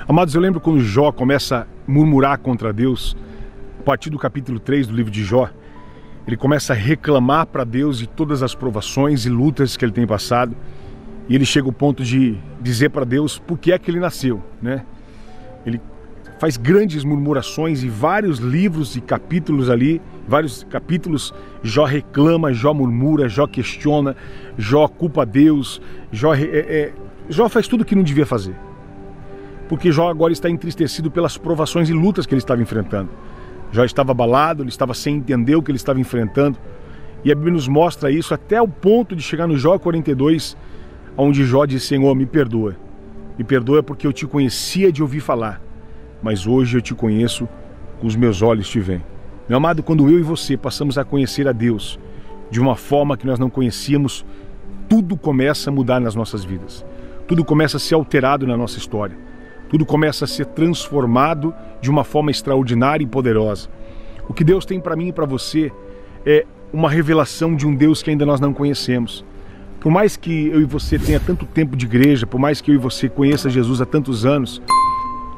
Amados, eu lembro quando Jó começa a murmurar contra Deus, a partir do capítulo 3 do livro de Jó, ele começa a reclamar para Deus de todas as provações e lutas que ele tem passado, e ele chega ao ponto de dizer para Deus por que é que ele nasceu, né? Ele faz grandes murmurações e vários livros e capítulos ali, vários capítulos, Jó reclama, Jó murmura, Jó questiona, Jó culpa Deus, Jó faz tudo o que não devia fazer. Porque Jó agora está entristecido pelas provações e lutas que ele estava enfrentando. Jó estava abalado, ele estava sem entender o que ele estava enfrentando. E a Bíblia nos mostra isso até o ponto de chegar no Jó 42, onde Jó diz: Senhor, me perdoa. Me perdoa porque eu te conhecia de ouvir falar, mas hoje eu te conheço, com os meus olhos te veem. Meu amado, quando eu e você passamos a conhecer a Deus de uma forma que nós não conhecíamos, tudo começa a mudar nas nossas vidas. Tudo começa a ser alterado na nossa história. Tudo começa a ser transformado de uma forma extraordinária e poderosa. O que Deus tem para mim e para você é uma revelação de um Deus que ainda nós não conhecemos. Por mais que eu e você tenha tanto tempo de igreja, por mais que eu e você conheça Jesus há tantos anos,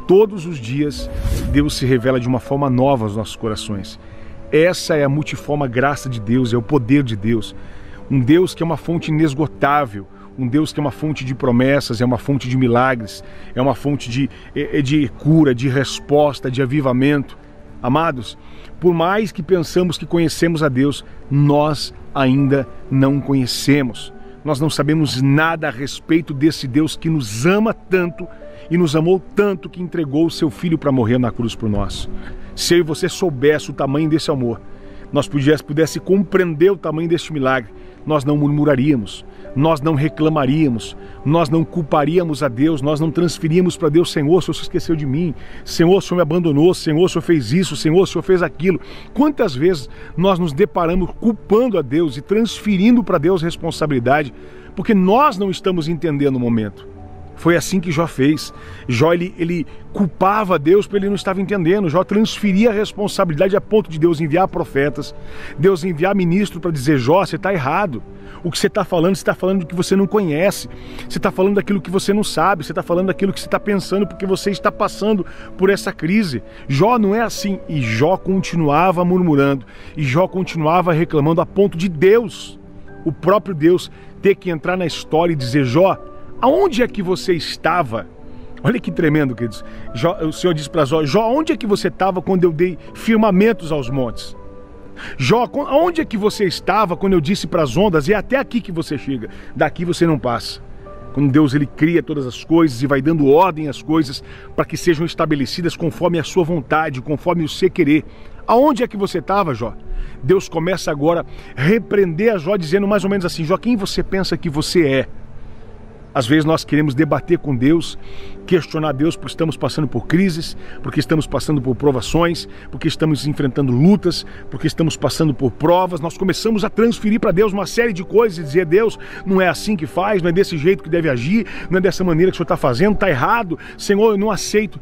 todos os dias Deus se revela de uma forma nova aos nossos corações. Essa é a multiforme graça de Deus, é o poder de Deus. Um Deus que é uma fonte inesgotável, um Deus que é uma fonte de promessas, é uma fonte de milagres, é uma fonte de cura, de resposta, de avivamento. Amados, por mais que pensamos que conhecemos a Deus, nós ainda não conhecemos. Nós não sabemos nada a respeito desse Deus que nos ama tanto e nos amou tanto que entregou o seu Filho para morrer na cruz por nós. Se eu e você soubesse o tamanho desse amor, nós pudesse compreender o tamanho deste milagre, nós não murmuraríamos, nós não reclamaríamos, nós não culparíamos a Deus, nós não transferíamos para Deus: Senhor, o Senhor se esqueceu de mim, Senhor, o Senhor me abandonou, Senhor, o Senhor fez isso, Senhor, o Senhor fez aquilo. Quantas vezes nós nos deparamos culpando a Deus e transferindo para Deus responsabilidade, porque nós não estamos entendendo o momento. Foi assim que Jó fez. Jó ele culpava Deus porque ele não estava entendendo. Jó transferia a responsabilidade a ponto de Deus enviar profetas, Deus enviar ministro para dizer: Jó, você está errado. O que você está falando do que você não conhece. Você está falando daquilo que você não sabe. Você está falando daquilo que você está pensando porque você está passando por essa crise. Jó não é assim. E Jó continuava murmurando. E Jó continuava reclamando a ponto de Deus, o próprio Deus, ter que entrar na história e dizer: Jó, aonde é que você estava? Olha que tremendo, queridos. O Senhor diz para Jó: Jó, onde é que você estava quando eu dei firmamentos aos montes? Jó, aonde é que você estava quando eu disse para as ondas: é até aqui que você chega, daqui você não passa? Quando Deus ele cria todas as coisas e vai dando ordem às coisas para que sejam estabelecidas conforme a sua vontade, conforme o seu querer. Aonde é que você estava, Jó? Deus começa agora a repreender a Jó, dizendo mais ou menos assim: Jó, quem você pensa que você é? Às vezes nós queremos debater com Deus, questionar Deus porque estamos passando por crises, porque estamos passando por provações, porque estamos enfrentando lutas, porque estamos passando por provas. Nós começamos a transferir para Deus uma série de coisas e dizer: Deus, não é assim que faz, não é desse jeito que deve agir, não é dessa maneira que o Senhor está fazendo, está errado, Senhor, eu não aceito.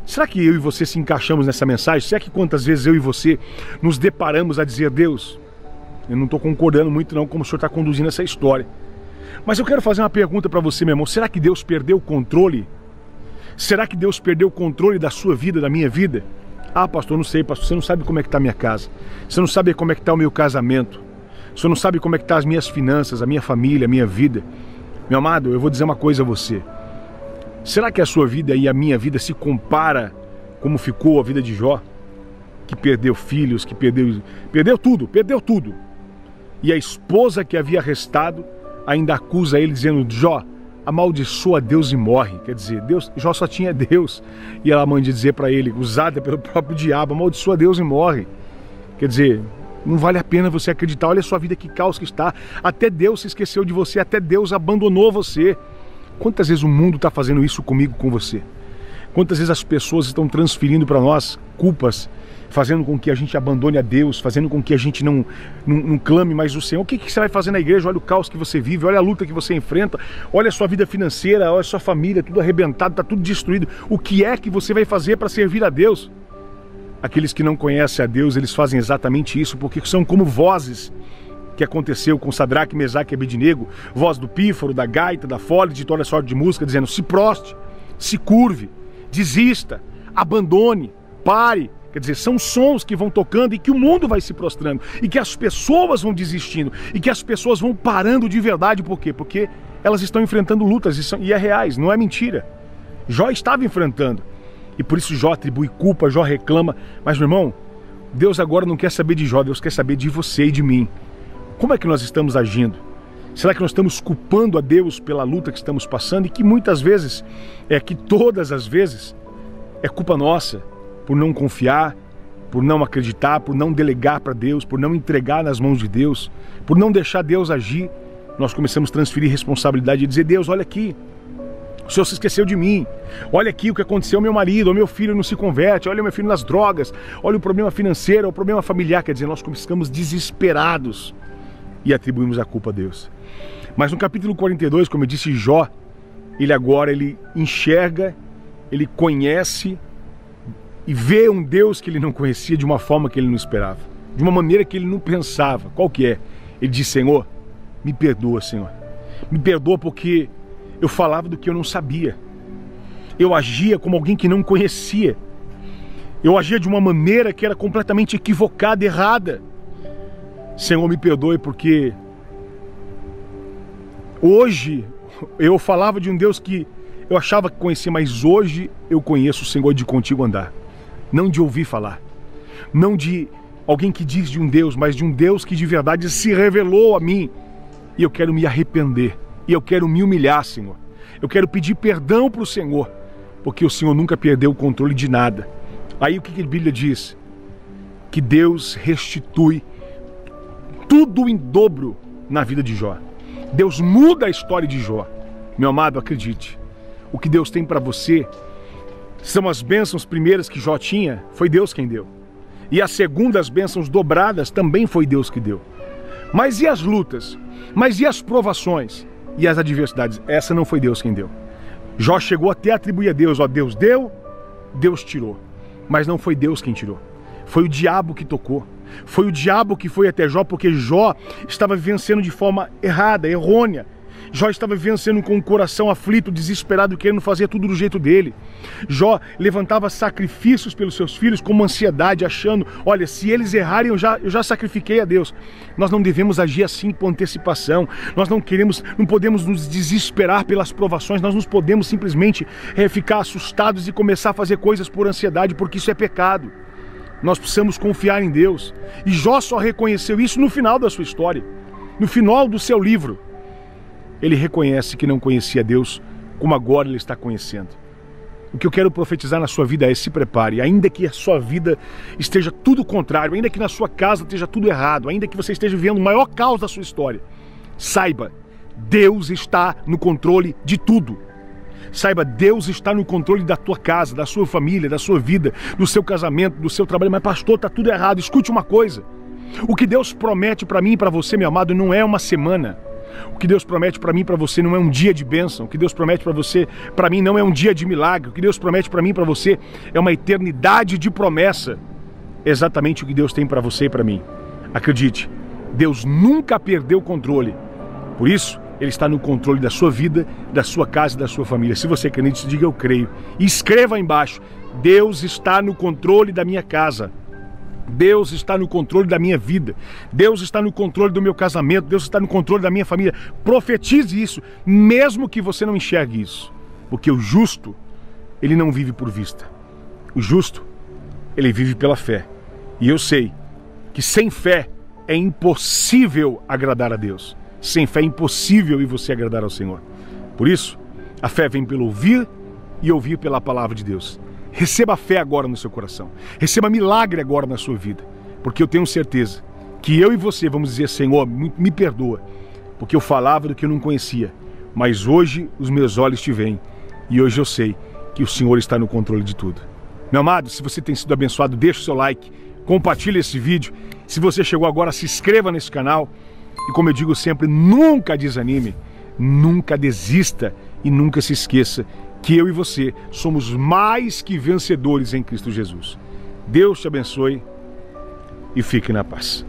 Será que eu e você se encaixamos nessa mensagem? Será que quantas vezes eu e você nos deparamos a dizer: Deus, eu não estou concordando muito não como o Senhor está conduzindo essa história. Mas eu quero fazer uma pergunta para você, meu irmão. Será que Deus perdeu o controle? Será que Deus perdeu o controle da sua vida, da minha vida? Ah, pastor, não sei, pastor. Você não sabe como é que está a minha casa. Você não sabe como é que está o meu casamento. Você não sabe como é que está as minhas finanças, a minha família, a minha vida. Meu amado, eu vou dizer uma coisa a você. Será que a sua vida e a minha vida se compara como ficou a vida de Jó? Que perdeu filhos, que perdeu tudo. E a esposa que havia restado ainda acusa ele, dizendo: Jó, amaldiçoa Deus e morre. Quer dizer, Jó só tinha Deus. E ela manda dizer para ele, usada pelo próprio diabo: amaldiçoa Deus e morre. Quer dizer, não vale a pena você acreditar. Olha a sua vida, que caos que está. Até Deus se esqueceu de você, até Deus abandonou você. Quantas vezes o mundo está fazendo isso comigo, com você? Quantas vezes as pessoas estão transferindo para nós culpas, fazendo com que a gente abandone a Deus, fazendo com que a gente não clame mais o Senhor? O que você vai fazer na igreja? Olha o caos que você vive, olha a luta que você enfrenta, olha a sua vida financeira, olha a sua família, tudo arrebentado, está tudo destruído. O que é que você vai fazer para servir a Deus? Aqueles que não conhecem a Deus, eles fazem exatamente isso, porque são como vozes que aconteceu com Sadraque, Mesaque e Abednego, voz do pífaro, da gaita, da folha, de toda sorte de música, dizendo: se proste, se curve, desista, abandone, pare. Quer dizer, são sons que vão tocando e que o mundo vai se prostrando, e que as pessoas vão desistindo, e que as pessoas vão parando de verdade. Por quê? Porque elas estão enfrentando lutas e é reais, não é mentira. Jó estava enfrentando, e por isso Jó atribui culpa, Jó reclama. Mas, meu irmão, Deus agora não quer saber de Jó, Deus quer saber de você e de mim. Como é que nós estamos agindo? Será que nós estamos culpando a Deus pela luta que estamos passando, e que muitas vezes, que todas as vezes, é culpa nossa, por não confiar, por não acreditar, por não delegar para Deus, por não entregar nas mãos de Deus, por não deixar Deus agir? Nós começamos a transferir responsabilidade e dizer: Deus, olha aqui, o Senhor se esqueceu de mim. Olha aqui o que aconteceu ao meu marido, ao meu filho não se converte, olha o meu filho nas drogas, olha o problema financeiro, o problema familiar. Quer dizer, nós ficamos desesperados e atribuímos a culpa a Deus. Mas no capítulo 42, como eu disse, Jó, ele enxerga, ele conhece e vê um Deus que ele não conhecia de uma forma que ele não esperava, de uma maneira que ele não pensava. Qual que é? Ele diz: Senhor, me perdoa, Senhor. Me perdoa porque eu falava do que eu não sabia. Eu agia como alguém que não conhecia. Eu agia de uma maneira que era completamente equivocada, errada. Senhor, me perdoe porque hoje eu falava de um Deus que eu achava que conhecia, mas hoje eu conheço o Senhor de contigo andar. Não de ouvir falar, não de alguém que diz de um Deus, mas de um Deus que de verdade se revelou a mim. E eu quero me arrepender, e eu quero me humilhar, Senhor. Eu quero pedir perdão para o Senhor, porque o Senhor nunca perdeu o controle de nada. Aí o que a Bíblia diz? Que Deus restitui tudo em dobro na vida de Jó. Deus muda a história de Jó. Meu amado, acredite, o que Deus tem para você são as bênçãos primeiras que Jó tinha, foi Deus quem deu. E as segundas bênçãos dobradas também foi Deus que deu. Mas e as lutas? Mas e as provações? E as adversidades? Essa não foi Deus quem deu. Jó chegou até a atribuir a Deus: ó, Deus deu, Deus tirou. Mas não foi Deus quem tirou. Foi o diabo que tocou. Foi o diabo que foi até Jó, porque Jó estava vencendo de forma errada, errônea. Jó estava vencendo com o coração aflito, desesperado, querendo fazer tudo do jeito dele. Jó levantava sacrifícios pelos seus filhos com uma ansiedade, achando: olha, se eles errarem, eu já sacrifiquei a Deus. Nós não devemos agir assim com antecipação. Nós não podemos nos desesperar pelas provações. Nós não podemos simplesmente ficar assustados e começar a fazer coisas por ansiedade, porque isso é pecado. Nós precisamos confiar em Deus. E Jó só reconheceu isso no final da sua história, no final do seu livro. Ele reconhece que não conhecia Deus como agora ele está conhecendo. O que eu quero profetizar na sua vida é: se prepare, ainda que a sua vida esteja tudo contrário, ainda que na sua casa esteja tudo errado, ainda que você esteja vivendo o maior caos da sua história, saiba, Deus está no controle de tudo. Saiba, Deus está no controle da tua casa, da sua família, da sua vida, do seu casamento, do seu trabalho. Mas pastor, está tudo errado. Escute uma coisa: o que Deus promete para mim e para você, meu amado, não é uma semana. O que Deus promete para mim e para você não é um dia de bênção. O que Deus promete para você, para mim, não é um dia de milagre. O que Deus promete para mim e para você é uma eternidade de promessa. Exatamente o que Deus tem para você e para mim. Acredite, Deus nunca perdeu o controle. Por isso, Ele está no controle da sua vida, da sua casa e da sua família. Se você crê nisso, diga: eu creio. E escreva aí embaixo: Deus está no controle da minha casa. Deus está no controle da minha vida. Deus está no controle do meu casamento. Deus está no controle da minha família. Profetize isso, mesmo que você não enxergue isso. Porque o justo, ele não vive por vista. O justo, ele vive pela fé. E eu sei que sem fé é impossível agradar a Deus. Sem fé é impossível e você agradar ao Senhor. Por isso, a fé vem pelo ouvir e ouvir pela palavra de Deus. Receba a fé agora no seu coração. Receba milagre agora na sua vida. Porque eu tenho certeza que eu e você vamos dizer: Senhor, me perdoa, porque eu falava do que eu não conhecia, mas hoje os meus olhos te veem. E hoje eu sei que o Senhor está no controle de tudo. Meu amado, se você tem sido abençoado, deixa o seu like, compartilhe esse vídeo. Se você chegou agora, se inscreva nesse canal. E como eu digo sempre, nunca desanime, nunca desista e nunca se esqueça que eu e você somos mais que vencedores em Cristo Jesus. Deus te abençoe e fique na paz.